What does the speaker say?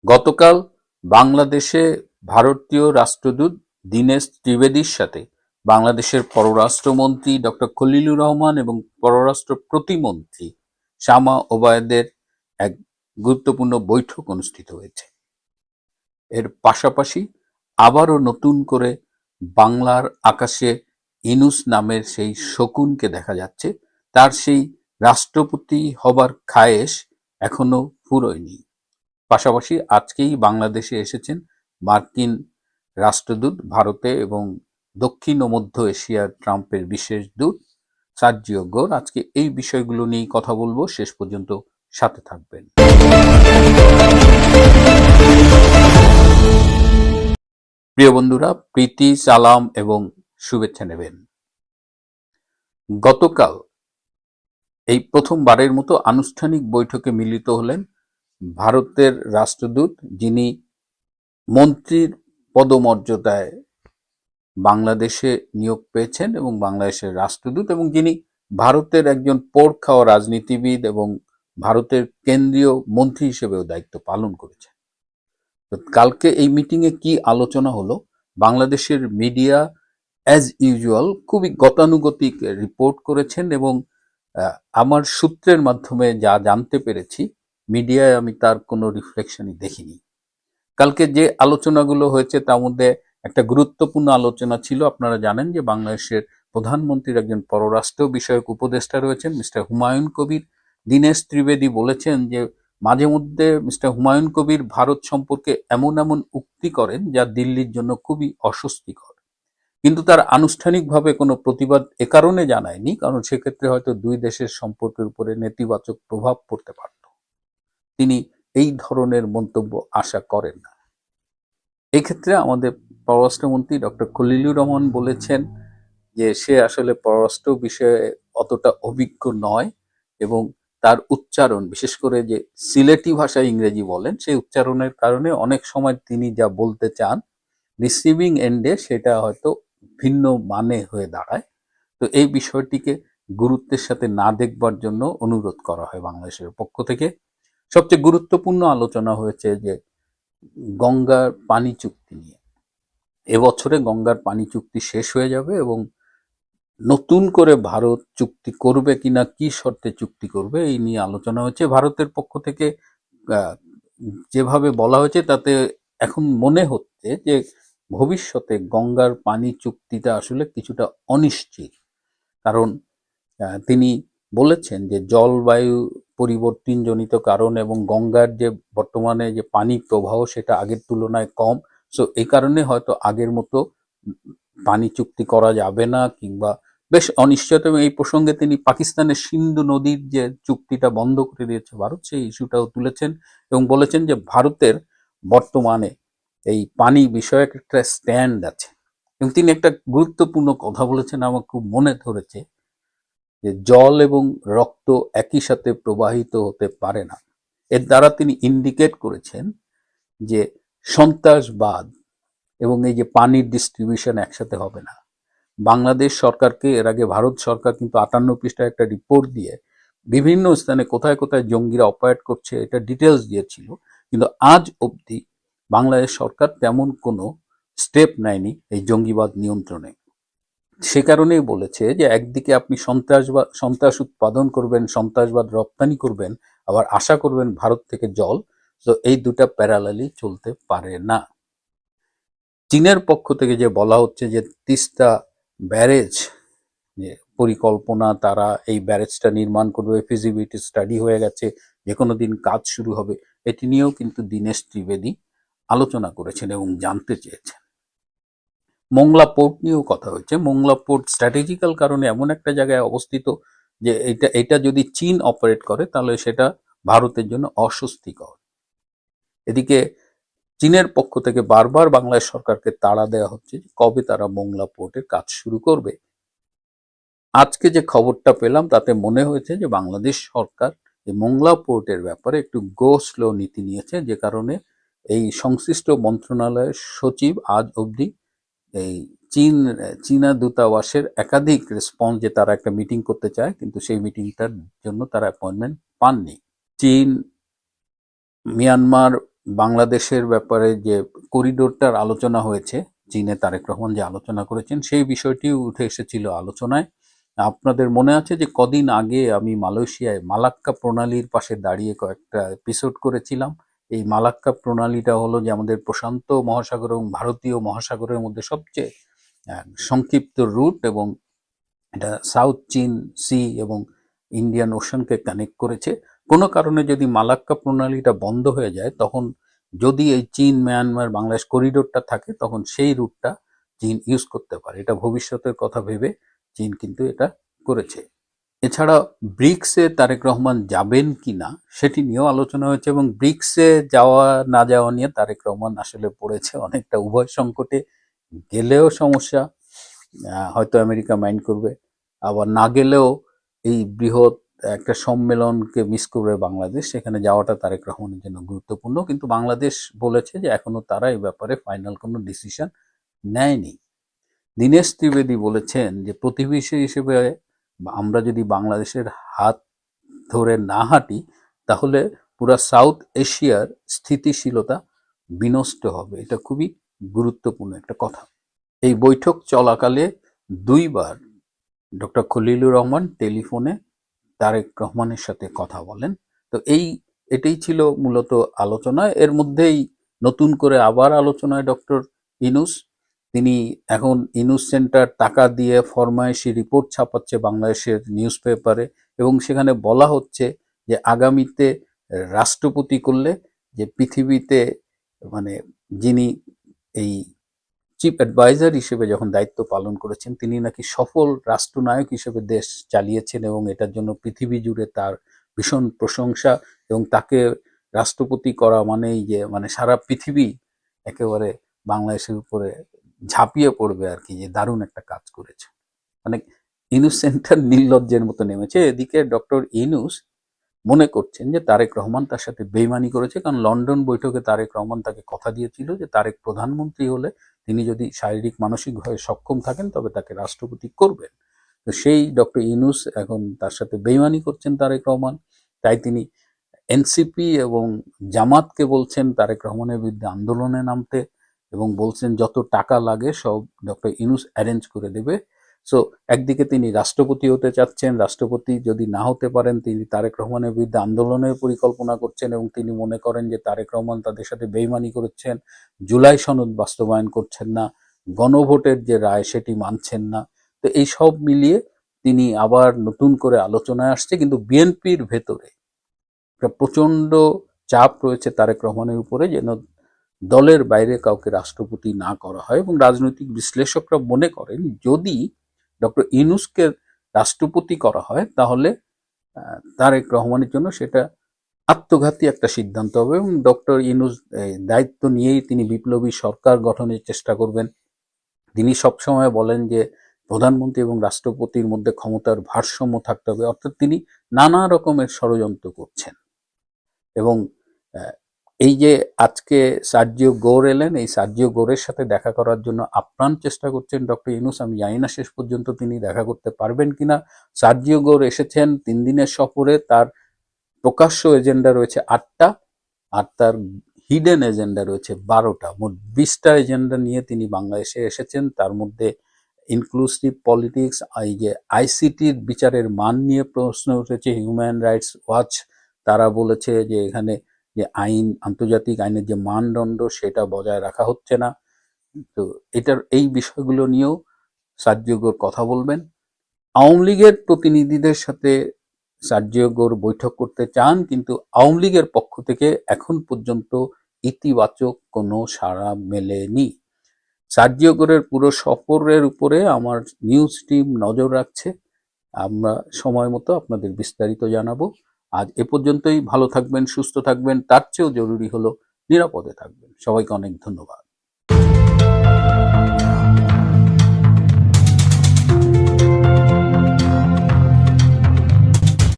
গতকাল বাংলাদেশে ভারতীয় রাষ্ট্রদূত দীনেশ ত্রিবেদীর সাথে বাংলাদেশের পররাষ্ট্রমন্ত্রী ডক্টর খলিলুর রহমান এবং পররাষ্ট্র প্রতিমন্ত্রী শামা ওবায়দের এক গুরুত্বপূর্ণ বৈঠক অনুষ্ঠিত হয়েছে। এর পাশাপাশি আবারও নতুন করে বাংলার আকাশে ইনুস নামের সেই শকুনকে দেখা যাচ্ছে। তার সেই রাষ্ট্রপতি হবার খায়েশ এখনো ফুরোয়নি। পাশাপাশি আজকেই বাংলাদেশে এসেছেন মার্কিন রাষ্ট্রদূত ভারতে এবং দক্ষিণ ও মধ্য এশিয়ার ট্রাম্পের বিশেষ দূত সার্জিও গোর। আজকে এই বিষয়গুলো নিয়ে কথা বলবো, শেষ পর্যন্ত সাথে থাকবেন। প্রিয় বন্ধুরা, প্রীতি, সালাম এবং শুভেচ্ছা নেবেন। গতকাল এই প্রথমবারের মতো আনুষ্ঠানিক বৈঠকে মিলিত হলেন ভারতের রাষ্ট্রদূত, যিনি মন্ত্রীর পদমর্যাদায় বাংলাদেশে নিয়োগ পেয়েছেন এবং বাংলাদেশের রাষ্ট্রদূত, এবং যিনি ভারতের একজন পোড় খাওয়া রাজনীতিবিদ এবং ভারতের কেন্দ্রীয় মন্ত্রী হিসেবেও দায়িত্ব পালন করেছেন। তো কালকে এই মিটিংয়ে কি আলোচনা হলো, বাংলাদেশের মিডিয়া অ্যাজ ইউজুয়াল খুবই গতানুগতিক রিপোর্ট করেছেন এবং আমার সূত্রের মাধ্যমে যা জানতে পেরেছি, মিডিয়ায় আমি তার কোনো রিফ্লেকশনই দেখিনি। কালকে যে আলোচনাগুলো হয়েছে তার মধ্যে একটা গুরুত্বপূর্ণ আলোচনা ছিল, আপনারা জানেন যে বাংলাদেশের প্রধানমন্ত্রীর একজন পররাষ্ট্র বিষয়ক উপদেষ্টা রয়েছেন মিস্টার হুমায়ুন কবির। দীনেশ ত্রিবেদী বলেছেন যে মাঝে মধ্যে মিস্টার হুমায়ুন কবির ভারত সম্পর্কে এমন এমন উক্তি করেন যা দিল্লির জন্য খুবই অস্বস্তিকর, কিন্তু তার আনুষ্ঠানিকভাবে কোনো প্রতিবাদ এ কারণে জানায়নি কারণ সেক্ষেত্রে হয়তো দুই দেশের সম্পর্কের উপরে নেতিবাচক প্রভাব পড়তে পারত। তিনি এই ধরনের মন্তব্য আশা করেন না। এক্ষেত্রে আমাদের পররাষ্ট্রমন্ত্রী ডক্টর খলিলুর রহমান বলেছেন যে সে আসলে পররাষ্ট্র বিষয়ে অতটা অভিজ্ঞ নয় এবং তার উচ্চারণ, বিশেষ করে যে সিলেটি ভাষায় ইংরেজি বলেন, সেই উচ্চারণের কারণে অনেক সময় তিনি যা বলতে চান রিসিভিং এন্ডে সেটা হয়তো ভিন্ন মানে হয়ে দাঁড়ায়। তো এই বিষয়টিকে গুরুত্বের সাথে না দেখবার জন্য অনুরোধ করা হয় বাংলাদেশের পক্ষ থেকে। সবচেয়ে গুরুত্বপূর্ণ আলোচনা হয়েছে যে গঙ্গার পানি চুক্তি নিয়ে। এবছরে গঙ্গার পানি চুক্তি শেষ হয়ে যাবে এবং নতুন করে ভারত চুক্তি করবে কিনা, কি শর্তে চুক্তি করবে, এই নিয়ে আলোচনা হয়েছে। ভারতের পক্ষ থেকে যেভাবে বলা হয়েছে তাতে এখন মনে হচ্ছে যে ভবিষ্যতে গঙ্গার পানি চুক্তিটা আসলে কিছুটা অনিশ্চিত। কারণ তিনি বলেছেন যে জলবায়ু পরিবর্তনজনিত কারণ এবং গঙ্গার যে বর্তমানে যে পানি প্রবাহ সেটা আগের তুলনায় কম। সো এই কারণে হয়তো আগের মতো পানি চুক্তি করা যাবে না, কিংবা বেশ অনিশ্চয়তা। এবং এই প্রসঙ্গে তিনি পাকিস্তানের সিন্ধু নদীর যে চুক্তিটা বন্ধ করে দিয়েছে ভারত, সেই ইস্যুটাও তুলেছেন এবং বলেছেন যে ভারতের বর্তমানে এই পানি বিষয়ক একটা স্ট্যান্ড আছে। এবং তিনি একটা গুরুত্বপূর্ণ কথা বলেছেন, আমার খুব মনে ধরেছে, যে জল এবং রক্ত একই সাথে প্রবাহিত হতে পারে না। এর দ্বারা তিনি ইন্ডিকেট করেছেন যে সন্ত্রাসবাদ এবং এই যে পানির ডিস্ট্রিবিউশন একসাথে হবে না। বাংলাদেশ সরকারকে এর আগে ভারত সরকার কিন্তু 58 পৃষ্ঠায় একটা রিপোর্ট দিয়ে বিভিন্ন স্থানে কোথায় কোথায় জঙ্গিরা অপারেট করছে এটা ডিটেলস দিয়েছিল, কিন্তু আজ অবধি বাংলাদেশ সরকার তেমন কোনো স্টেপ নেয়নি এই জঙ্গিবাদ নিয়ন্ত্রণে। সে কারণেই বলেছে যে একদিকে আপনি সন্ত্রাস উৎপাদন করবেন, সন্ত্রাসবাদ রপ্তানি করবেন, আবার আশা করবেন ভারত থেকে জল, তো এই দুটা প্যারালালি চলতে পারে না। চীনের পক্ষ থেকে যে বলা হচ্ছে যে তিস্তা ব্যারেজ যে পরিকল্পনা, তারা এই ব্যারেজটা নির্মাণ করবে, ফিজিবিলিটি স্টাডি হয়ে গেছে, যে কোনো দিন কাজ শুরু হবে, এটি নিয়েও কিন্তু দীনেশ ত্রিবেদী আলোচনা করেছেন এবং জানতে চেয়েছেন। মোংলা পোর্ট নিয়েও কথা হয়েছে। মোংলা পোর্ট স্ট্র্যাটেজিক্যাল কারণে এমন একটা জায়গায় অবস্থিত যে এটা যদি চীন অপারেট করে তাহলে সেটা ভারতের জন্য অস্বস্তিকর। এদিকে চীনের পক্ষ থেকে বারবার বাংলাদেশ সরকারকে তাড়া দেওয়া হচ্ছে যে কবে তারা মোংলা পোর্টের কাজ শুরু করবে। আজকে যে খবরটা পেলাম তাতে মনে হয়েছে যে বাংলাদেশ সরকার এই মোংলা পোর্টের ব্যাপারে একটু গো স্লো নীতি নিয়েছে, যে কারণে এই সংশ্লিষ্ট মন্ত্রণালয়ের সচিব আজ অবধি এই চীনা দূতাবাসের একাধিক রেসপন্স, যে তারা একটা মিটিং করতে চায় কিন্তু সেই মিটিংটার জন্য তারা অ্যাপয়েন্টমেন্ট পাননি। চীন, মিয়ানমার বাংলাদেশের ব্যাপারে যে করিডোরটার আলোচনা হয়েছে, চীনে তারেক রহমান যে আলোচনা করেছেন সেই বিষয়টিও উঠে এসেছিল আলোচনায়। আপনাদের মনে আছে যে কদিন আগে আমি মালয়েশিয়ায় মালাক্কা প্রণালীর পাশে দাঁড়িয়ে কয়েকটা এপিসোড করেছিলাম। এই মালাক্কা প্রণালীটা হলো যে আমাদের প্রশান্ত মহাসাগর এবং ভারতীয় মহাসাগরের মধ্যে সবচেয়ে সংক্ষিপ্ত রুট, এবং এটা সাউথ চীন সি এবং ইন্ডিয়ান ওশানকে কানেক্ট করেছে। কোনো কারণে যদি মালাক্কা প্রণালীটা বন্ধ হয়ে যায়, তখন যদি এই চীন মায়ানমার বাংলাদেশ করিডোরটা থাকে, তখন সেই রুটটা চীন ইউজ করতে পারে। এটা ভবিষ্যতের কথা ভেবে চীন কিন্তু এটা করেছে। এছাড়া ব্রিক্সে তারেক রহমান যাবেন কিনা সেটি নিয়েও আলোচনা হয়েছে, এবং ব্রিক্সে যাওয়া না যাওয়া নিয়ে তারেক রহমান আসলে পড়েছে অনেকটা উভয় সংকটে। গেলেও সমস্যা, হয়তো আমেরিকা মাইন্ড করবে, আবার না গেলেও এই বৃহৎ একটা সম্মেলনকে মিস করবে বাংলাদেশ, সেখানে যাওয়াটা তারেক রহমানের জন্য গুরুত্বপূর্ণ। কিন্তু বাংলাদেশ বলেছে যে এখনো তারা এই ব্যাপারে ফাইনাল কোনো ডিসিশন নেয়নি। দীনেশ ত্রিবেদী বলেছেন যে প্রতিবেশী হিসেবে আমরা যদি বাংলাদেশের হাত ধরে না হাঁটি, তাহলে পুরা সাউথ এশিয়ার স্থিতিশীলতা বিনষ্ট হবে। এটা খুবই গুরুত্বপূর্ণ একটা কথা। এই বৈঠক চলাকালে দুইবার ডক্টর খলিলুর রহমান টেলিফোনে তারেক রহমানের সাথে কথা বলেন। তো এটাই ছিল মূলত আলোচনা। এর মধ্যেই নতুন করে আবার আলোচনায় ডক্টর ইনুস, তিনি এখন ইনুস সেন্টার টাকা দিয়ে ফরমায়েশি রিপোর্ট ছাপাচ্ছে বাংলাদেশের নিউজ পেপারে, এবং সেখানে বলা হচ্ছে যে আগামীতে রাষ্ট্রপতি করলে যে পৃথিবীতে মানে যিনি এই চিফ অ্যাডভাইজার হিসেবে যখন দায়িত্ব পালন করেছেন, তিনি নাকি সফল রাষ্ট্রনায়ক হিসেবে দেশ চালিয়েছেন, এবং এটার জন্য পৃথিবী জুড়ে তার ভীষণ প্রশংসা, এবং তাকে রাষ্ট্রপতি করা মানেই যে মানে সারা পৃথিবী একেবারে বাংলাদেশের উপরে ঝাঁপিয়ে পড়বে আর কি, যে দারুণ একটা কাজ করেছে। মানে ইনুস সেন্টার নির্লজ্জের মতো নেমেছে। এদিকে ডক্টর ইনুস মনে করছেন যে তারেক রহমান তার সাথে বেইমানি করেছে, কারণ লন্ডন বৈঠকে তারেক রহমান তাকে কথা দিয়েছিল যে তারেক প্রধানমন্ত্রী হলে তিনি যদি শারীরিক মানসিকভাবে সক্ষম থাকেন তবে তাকে রাষ্ট্রপতি করবেন। তো সেই ডক্টর ইউনূস এখন তার সাথে বেইমানি করছেন তারেক রহমান, তাই তিনি এনসিপি এবং জামাতকে বলছেন তারেক রহমানের বিরুদ্ধে আন্দোলনে নামতে, এবং বলছেন যত টাকা লাগে সব ডক্টর ইউনূস অ্যারেঞ্জ করে দেবে। সো একদিকে তিনি রাষ্ট্রপতি হতে চাচ্ছেন, রাষ্ট্রপতি যদি না হতে পারেন তিনি তারেক রহমানের বিরুদ্ধে আন্দোলনের পরিকল্পনা করছেন, এবং তিনি মনে করেন যে তারেক রহমান তাদের সাথে বেইমানি করেছেন, জুলাই সনদ বাস্তবায়ন করছেন না, গণভোটের যে রায় সেটি মানছেন না। তো এই সব মিলিয়ে তিনি আবার নতুন করে আলোচনায় আসছে। কিন্তু বিএনপির ভেতরে একটা প্রচন্ড চাপ রয়েছে তারেক রহমানের উপরে যেন দলের বাইরে কাউকে রাষ্ট্রপতি না করা হয়, এবং রাজনৈতিক বিশ্লেষকরা মনে করেন যদি ডক্টর ইউনূসকে রাষ্ট্রপতি করা হয় তাহলে তারেক রহমানের জন্য সেটা আত্মঘাতী একটা সিদ্ধান্ত হবে, এবং ডক্টর ইউনূস দায়িত্ব নিয়েই তিনি বিপ্লবী সরকার গঠনের চেষ্টা করবেন। তিনি সবসময় বলেন যে প্রধানমন্ত্রী এবং রাষ্ট্রপতির মধ্যে ক্ষমতার ভারসাম্য থাকতে হবে, অর্থাৎ তিনি নানা রকমের ষড়যন্ত্র করছেন। এবং এই যে আজকে সার্জিও গোর এলেন, এই সার্জিও গোরের সাথে দেখা করার জন্য আপ্রাণ চেষ্টা করছেন ডক্টর ইউনূস। আমি জানি না শেষ পর্যন্ত তিনি দেখা করতে পারবেন কিনা। সার্জিও গোর এসেছেন 3 দিনের সফরে, তার প্রকাশ্য এজেন্ডা রয়েছে 8টা, আর তার হিডেন এজেন্ডা রয়েছে 12টা। মোট 20টা এজেন্ডা নিয়ে তিনি বাংলাদেশে এসেছেন। তার মধ্যে ইনক্লুসিভ পলিটিক্স, এই যে আইসিটির বিচারের মান নিয়ে প্রশ্ন উঠেছে। হিউম্যান রাইটস ওয়াচ তারা বলেছে যে এখানে যে আইন, আন্তর্জাতিক আইনের যে মানদণ্ড সেটা বজায় রাখা হচ্ছে না। তো এই বিষয়গুলো নিয়েও সার্জিও গোর কথা বলবেন। আওয়ামী লীগের প্রতিনিধিদের সাথে সার্জিও গোর বৈঠক করতে চান, কিন্তু আওয়ামী লীগের পক্ষ থেকে এখন পর্যন্ত ইতিবাচক কোনো সাড়া মেলেনি। সার্জিও গোরের পুরো সফরের উপরে আমার নিউজ টিম নজর রাখছে। আমরা সময় মতো আপনাদের বিস্তারিত জানাবো। আজ এ পর্যন্তই। ভালো থাকবেন, সুস্থ থাকবেন, তার চেয়েও জরুরি হলো নিরাপদে থাকবেন। সবাইকে অনেক ধন্যবাদ।